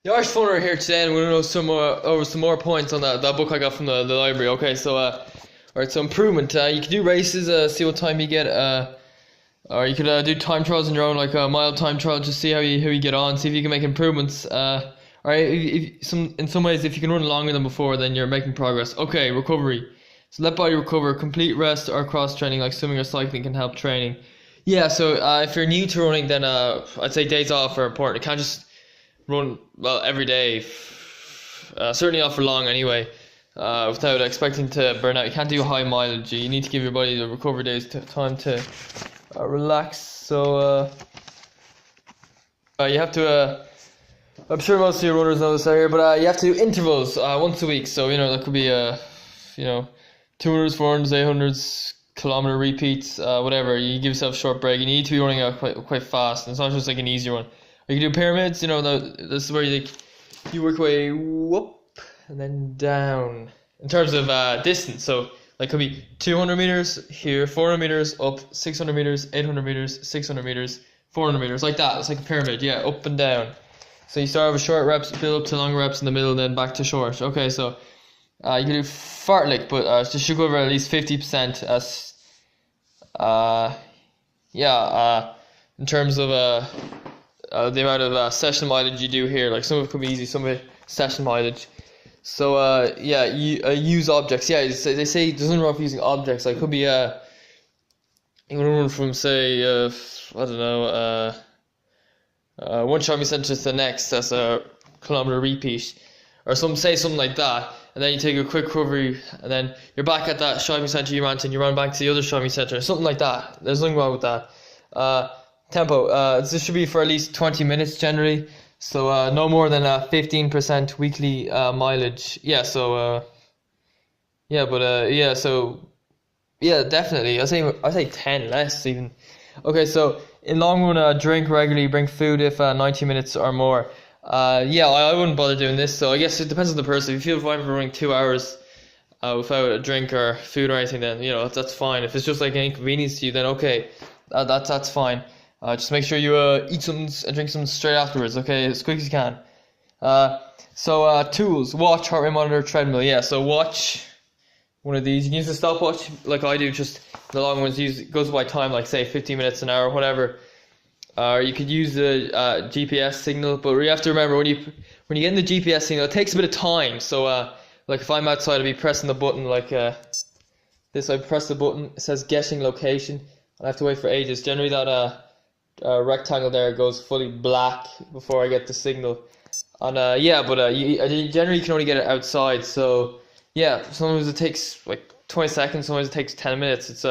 The Irish Funner here today, and we're going to know over some more points on that book I got from the library. Okay, so alright, so improvement. You can do races, see what time you get. Or you could do time trials on your own, like a mile time trial, just see how you get on, see if you can make improvements. Alright, in some ways, if you can run longer than before, then you're making progress. Okay, recovery. So let body recover. Complete rest or cross training like swimming or cycling can help training. Yeah, so if you're new to running, then I'd say days off are important. You can't just run every day, certainly not for long anyway, without expecting to burn out. You can't do high mileage. You need to give your body the recovery days time to relax. So you have to I'm sure most of your runners know this out here, but you have to do intervals once a week. So that could be 200s, 400s, 800s, kilometer repeats, whatever. You give yourself a short break. You need to be running out quite fast, and it's not just like an easy one. Or you can do pyramids. This is where you work your way whoop and then down in terms of distance. So like could be 200 meters here, 400 meters up, 600 meters, 800 meters, 600 meters, 400 meters, like that. It's like a pyramid, yeah, up and down. So you start with short reps, build up to long reps in the middle, then back to short. Okay, so you can do fartlek, but just should go over at least 50% as in terms of the amount of session mileage you do here. Like some of it could be easy, some of it session mileage. So you use objects. Yeah, they say there's nothing wrong with using objects. Like it could be you want to run from say one shopping centre to the next. That's a kilometer repeat, or something like that. And then you take a quick recovery, and then you're back at that shopping centre you ran to, and you run back to the other shopping centre, something like that. There's nothing wrong with that. Tempo. This should be for at least 20 minutes generally. So no more than 15% weekly mileage. Yeah. So definitely. I say 10 less even. Okay. So in long run, drink regularly. Bring food if 90 minutes or more. I wouldn't bother doing this. So I guess it depends on the person. If you feel fine for running 2 hours without a drink or food or anything, then that's fine. If it's just like an inconvenience to you, then okay, that's fine. Just make sure you eat something and drink something straight afterwards, okay, as quick as you can. Tools, watch, heart rate monitor, treadmill. Yeah, so watch one of these. You can use a stopwatch like I do, just the long ones goes by time, like say 15 minutes, an hour, whatever. Or you could use the GPS signal, but you have to remember when you get in the GPS signal, it takes a bit of time. So like if I'm outside, I'll be pressing the button like this. I press the button, it says getting location. I have to wait for ages. Generally that rectangle there goes fully black before I get the signal. And you generally can only get it outside. So yeah, sometimes it takes like 20 seconds, sometimes it takes 10 minutes. It's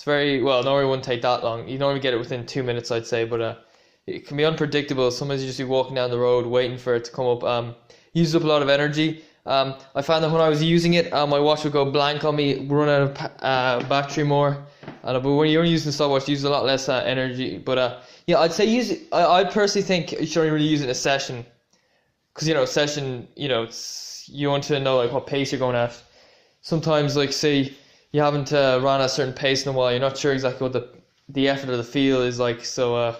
very well. Normally it wouldn't take that long. You normally get it within 2 minutes, I'd say. But it can be unpredictable. Sometimes you just be walking down the road waiting for it to come up. Uses up a lot of energy. I found that when I was using it, my watch would go blank on me, run out of battery more. But when you're only using the stopwatch, you use a lot less energy. But I'd say I personally think you should only really use it in a session, because session, you want to know like what pace you're going at. Sometimes, like say you haven't run at a certain pace in a while, you're not sure exactly what the effort of the feel is like. So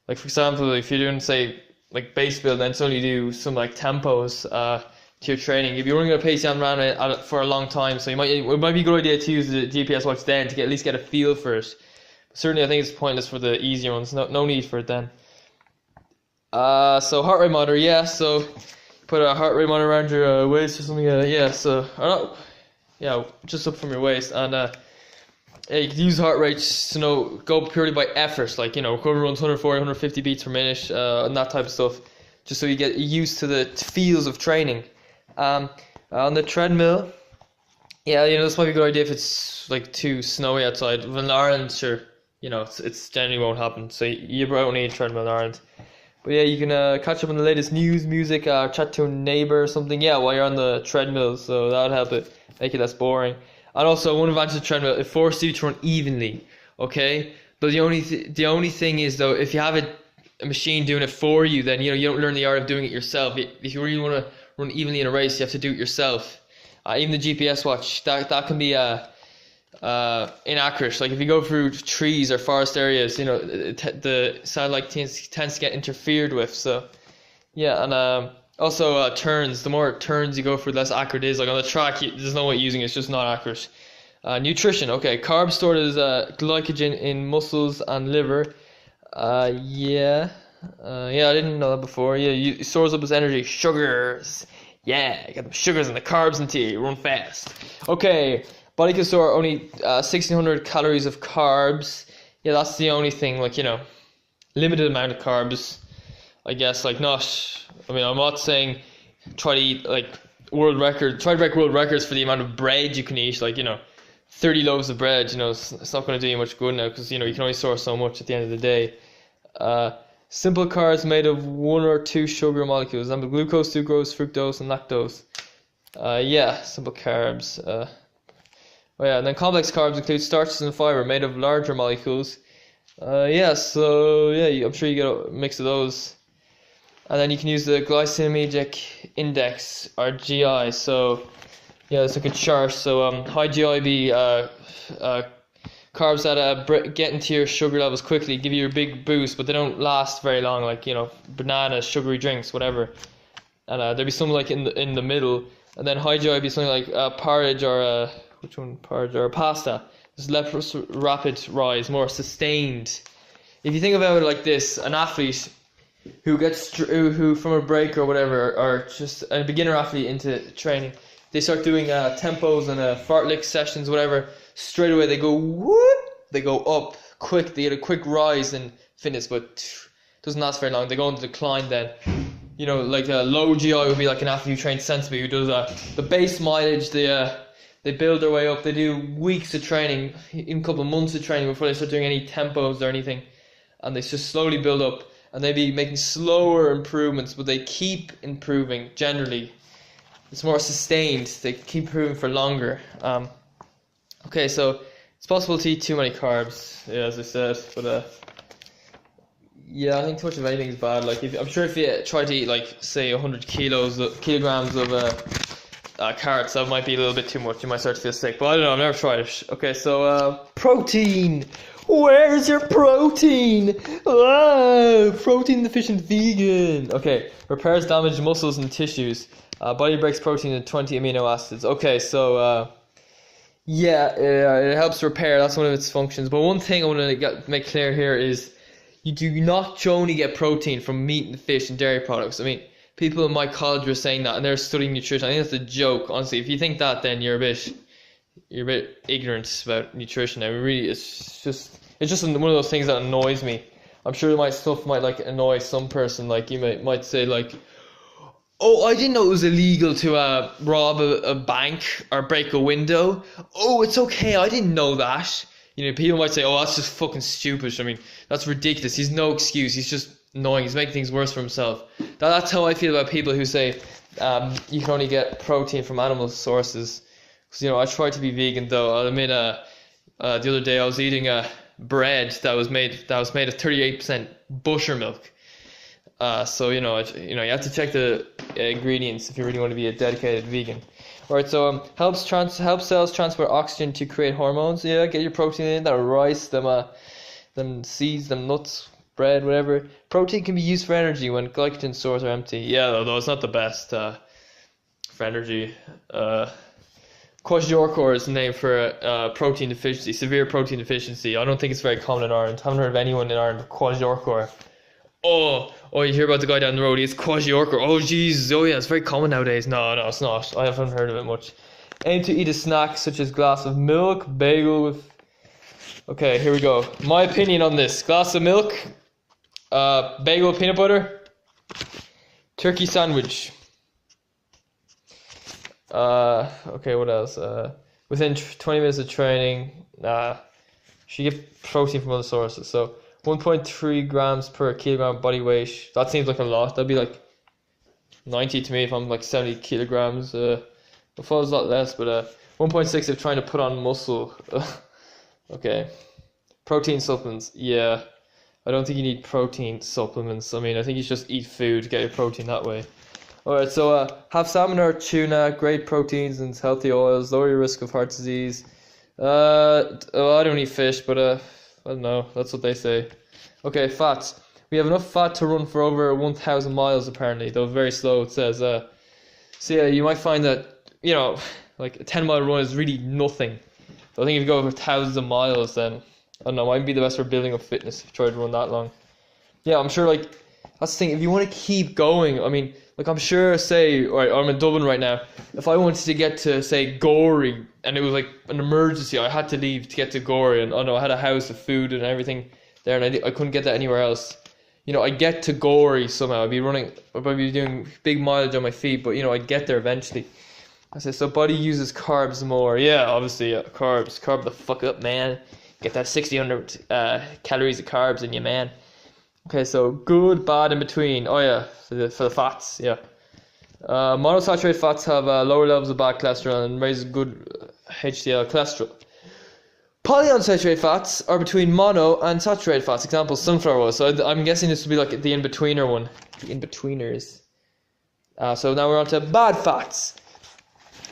like for example, if you're doing say like base build, then suddenly do some like tempos to your training. If you're running at a pace you haven't ran it for a long time, so it might be a good idea to use the GPS watch then to at least get a feel for it. But certainly I think it's pointless for the easier ones. No need for it then. So heart rate monitor, yeah. So put a heart rate monitor around your waist or something. Just up from your waist, and you can use heart rate to go purely by effort, like recovery runs 140, 150 beats per minute, and that type of stuff, just so you get used to the feels of training. On the treadmill, this might be a good idea if it's like too snowy outside. In Ireland, sure, it's generally won't happen, so you don't need a treadmill in Ireland. But yeah, you can catch up on the latest news, music, chat to a neighbor or something, while you're on the treadmill, so that would help it, make it less boring. And also, one advantage of the treadmill, it forces you to run evenly, okay? But the only thing is, though, if you have a machine doing it for you, then you don't learn the art of doing it yourself. If you really want to run evenly in a race, you have to do it yourself. Even the GPS watch, that can be inaccurate. Like if you go through trees or forest areas, the satellite tends to get interfered with. So Yeah, and also turns. The more turns you go for, the less accurate it is. Like on the track, there's no way using it. It's just not accurate. Nutrition. Okay, carbs stored as glycogen in muscles and liver. Yeah. Yeah, I didn't know that before. Yeah, it stores up as energy. Sugars. Yeah, you got the sugars and the carbs into you. Run fast. Okay, body can store only 1,600 calories of carbs. Yeah, that's the only thing. Like, limited amount of carbs. I guess, like, not. I mean, I'm not saying try to eat like try to break world records for the amount of bread you can eat. Like, 30 loaves of bread. It's not going to do you much good now because you can only store so much at the end of the day. Simple carbs made of one or two sugar molecules, example glucose, sucrose, fructose, and lactose. Yeah, simple carbs. Oh yeah, and then complex carbs include starches and fiber made of larger molecules. Yeah, so yeah, I'm sure you get a mix of those. And then you can use the glycemic index, or GI. So yeah, it's like a chart. So high GI be carbs that get into your sugar levels quickly, give you a big boost, but they don't last very long. Like bananas, sugary drinks, whatever. And there'd be something like in the middle, and then high GI would be something like porridge or which one? Porridge or pasta. There's less rapid rise, more sustained. If you think about it like this, an athlete who from a break or whatever, or just a beginner athlete into training, they start doing tempos and fartlek sessions, whatever. Straight away they go whoop, they go up quick. They get a quick rise in fitness, but it doesn't last very long. They go into decline then. Like a low GI would be like an athlete who trains sensibly, who does the base mileage. They build their way up. They do weeks of training, even a couple of months of training before they start doing any tempos or anything, and they just slowly build up. And they be making slower improvements, but they keep improving. Generally, it's more sustained. They keep improving for longer. Okay, so it's possible to eat too many carbs. Yeah, as I said, but yeah, I think too much of anything is bad. Like, I'm sure if you try to eat like say 100 kilograms of carrots, that might be a little bit too much. You might start to feel sick. But I don't know. I've never tried it. Okay, so protein. Where's your protein? Protein deficient vegan. Okay, repairs damaged muscles and tissues. Body breaks protein into 20 amino acids. Okay, so yeah, it helps repair. That's one of its functions. But one thing I want to make clear here is you do not only get protein from meat and fish and dairy products. I mean, people in my college were saying that, and they're studying nutrition. I think that's a joke. Honestly, if you think that, then you're a bit ignorant about nutrition. I mean, really, it's just one of those things that annoys me. I'm sure stuff might like annoy some person. Like you might say like, oh, I didn't know it was illegal to rob a bank or break a window. Oh, it's okay, I didn't know that. People might say, oh, that's just fucking stupid. I mean, that's ridiculous. He's no excuse. He's just annoying. He's making things worse for himself. That's how I feel about people who say you can only get protein from animal sources. Because I try to be vegan, though. I'll admit, the other day I was eating bread that was made of 38% buttermilk. So you have to check the ingredients if you really want to be a dedicated vegan. Alright, so helps cells transport oxygen to create hormones. Yeah, get your protein in that rice, them seeds, them nuts, bread, whatever. Protein can be used for energy when glycogen stores are empty. Yeah, although it's not the best for energy. Kwashiorkor is the name for protein deficiency, severe protein deficiency. I don't think it's very common in Ireland. I haven't heard of anyone in Ireland with Kwashiorkor. Oh, you hear about the guy down the road, he has Kwashiorkor. Oh, Jesus, oh yeah, it's very common nowadays. No, it's not. I haven't heard of it much. Aim to eat a snack such as glass of milk, bagel with... Okay, here we go. My opinion on this. Glass of milk, bagel with peanut butter, turkey sandwich. Okay, what else? Within 20 minutes of training, should get protein from other sources. So 1.3 grams per kilogram body weight. That seems like a lot. That'd be like 90 to me if I'm like 70 kilograms. It falls a lot less, but 1.6 if trying to put on muscle. Okay. Protein supplements. Yeah. I don't think you need protein supplements. I mean, I think you should just eat food to get your protein that way. Alright, so have salmon or tuna, great proteins and healthy oils, lower your risk of heart disease. I don't eat fish, but I don't know, that's what they say. Okay, fats. We have enough fat to run for over 1,000 miles apparently, though very slow it says. So yeah, you might find that, like a 10-mile run is really nothing. So I think if you go over thousands of miles, then I don't know, might be the best for building up fitness if you try to run that long. Yeah, I'm sure, like, that's the thing, if you want to keep going, I mean, like, I'm sure, say, right, I'm in Dublin right now, if I wanted to get to, say, Gorey, and it was like an emergency, I had to leave to get to Gorey, and I had a house of food and everything there, and I couldn't get that anywhere else. I'd get to Gorey somehow, I'd be doing big mileage on my feet, but, I'd get there eventually. I said, so body uses carbs more. Yeah, obviously, carbs. Carb the fuck up, man. Get that 1,600 calories of carbs in you, man. Okay, so good, bad, in between. Oh yeah, for the fats, yeah. Monounsaturated fats have lower levels of bad cholesterol and raise good HDL cholesterol. Polyunsaturated fats are between mono and saturated fats. Example, sunflower oil. So I'm guessing this would be like the in-betweener one. The in-betweeners. So now we're on to bad fats.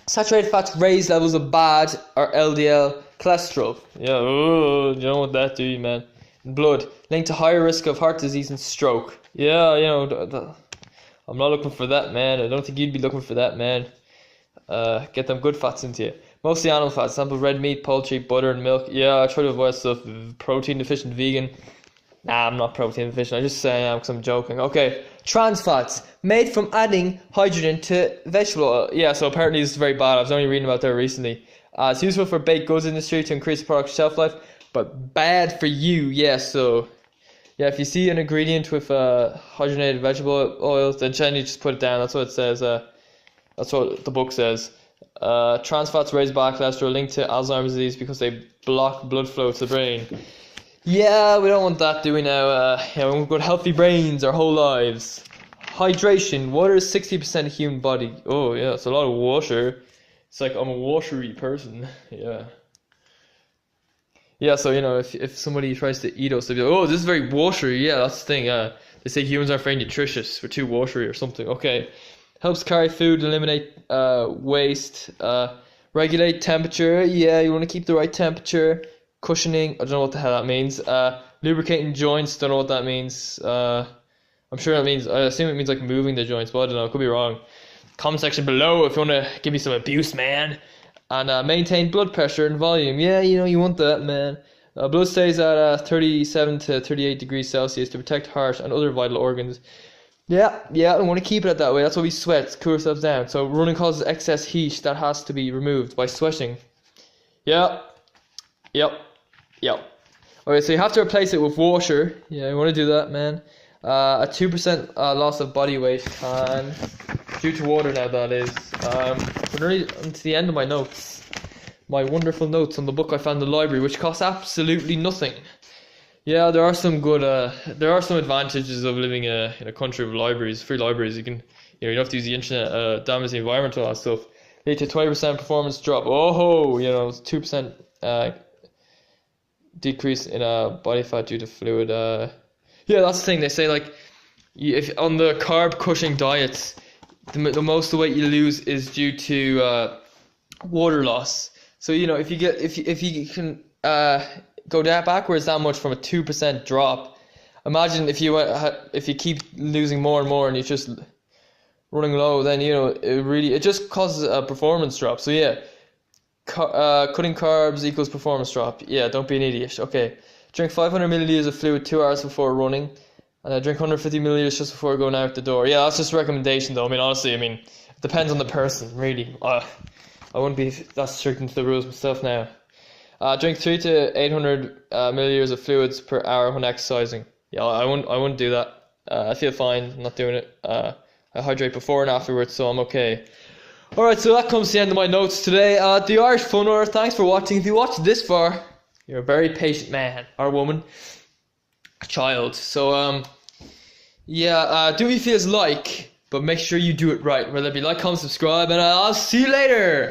Saturated fats raise levels of bad or LDL cholesterol. Yeah, you don't want that, do you, man? Blood, linked to higher risk of heart disease and stroke. Yeah, I'm not looking for that, man. I don't think you'd be looking for that, man. Get them good fats into you. Mostly animal fats, example red meat, poultry, butter and milk. Yeah, I try to avoid stuff. Protein deficient vegan. Nah, I'm not protein deficient. I just say I am because I'm joking. Okay, trans fats, made from adding hydrogen to vegetable oil. Yeah, so apparently this is very bad. I was only reading about that recently. It's useful for baked goods industry to increase the product's shelf life, but bad for you. Yeah, so yeah, if you see an ingredient with hydrogenated vegetable oils, then generally just put it down. That's what it says. That's what the book says. Trans fats raise bad cholesterol linked to Alzheimer's disease because they block blood flow to the brain. Yeah, we don't want that, do we now? We've got healthy brains our whole lives. Hydration. Water is 60% of human body. Oh, yeah, it's a lot of water. It's like I'm a watery person. Yeah. Yeah, so, if somebody tries to eat us, they'll be like, oh, this is very watery. Yeah, that's the thing. They say humans are very nutritious. We're too watery or something. Okay. Helps carry food, eliminate waste, regulate temperature. Yeah, you want to keep the right temperature. Cushioning, I don't know what the hell that means. Lubricating joints, don't know what that means. I'm sure that means, I assume it means like moving the joints, but I don't know, I could be wrong. Comment section below if you want to give me some abuse, man. And maintain blood pressure and volume. Yeah, you want that, man. Blood stays at 37 to 38 degrees Celsius to protect heart and other vital organs. Yeah, I want to keep it that way. That's why we sweat, cool ourselves down. So running causes excess heat that has to be removed by sweating. Yep. Okay, so you have to replace it with water. Yeah, you want to do that, man. A 2% loss of body weight can, due to water now, that is. We're nearly to the end of my notes. My wonderful notes on the book I found in the library, which costs absolutely nothing. Yeah, there are some advantages of living in a country with libraries, free libraries. You can, you don't have to use the internet, damage the environment, all that stuff. Lead to 20% performance drop. 2% decrease in body fat due to fluid. Yeah, that's the thing. They say, like, if on the carb crushing diets, the most of the weight you lose is due to water loss. So if you can go down backwards that much from a 2% drop, imagine if you keep losing more and more and you're just running low, then it just causes a performance drop. So yeah, cutting carbs equals performance drop. Yeah, don't be an idiot. Okay, drink 500 milliliters of fluid 2 hours before running, and drink 150 milliliters just before going out the door. Yeah, that's just a recommendation though. I mean, honestly, it depends on the person, really. I wouldn't be that strict into the rules myself now. Drink 300 to 800 milliliters of fluids per hour when exercising. Yeah, I wouldn't do that. I feel fine. I'm not doing it. I hydrate before and afterwards, so I'm okay. Alright, so that comes to the end of my notes today. The Irish Fun Hour, thanks for watching. If you watched this far, you're a very patient man or woman, a child. So do what you feel like, but make sure you do it right. Whether it be like, comment, subscribe, and I'll see you later.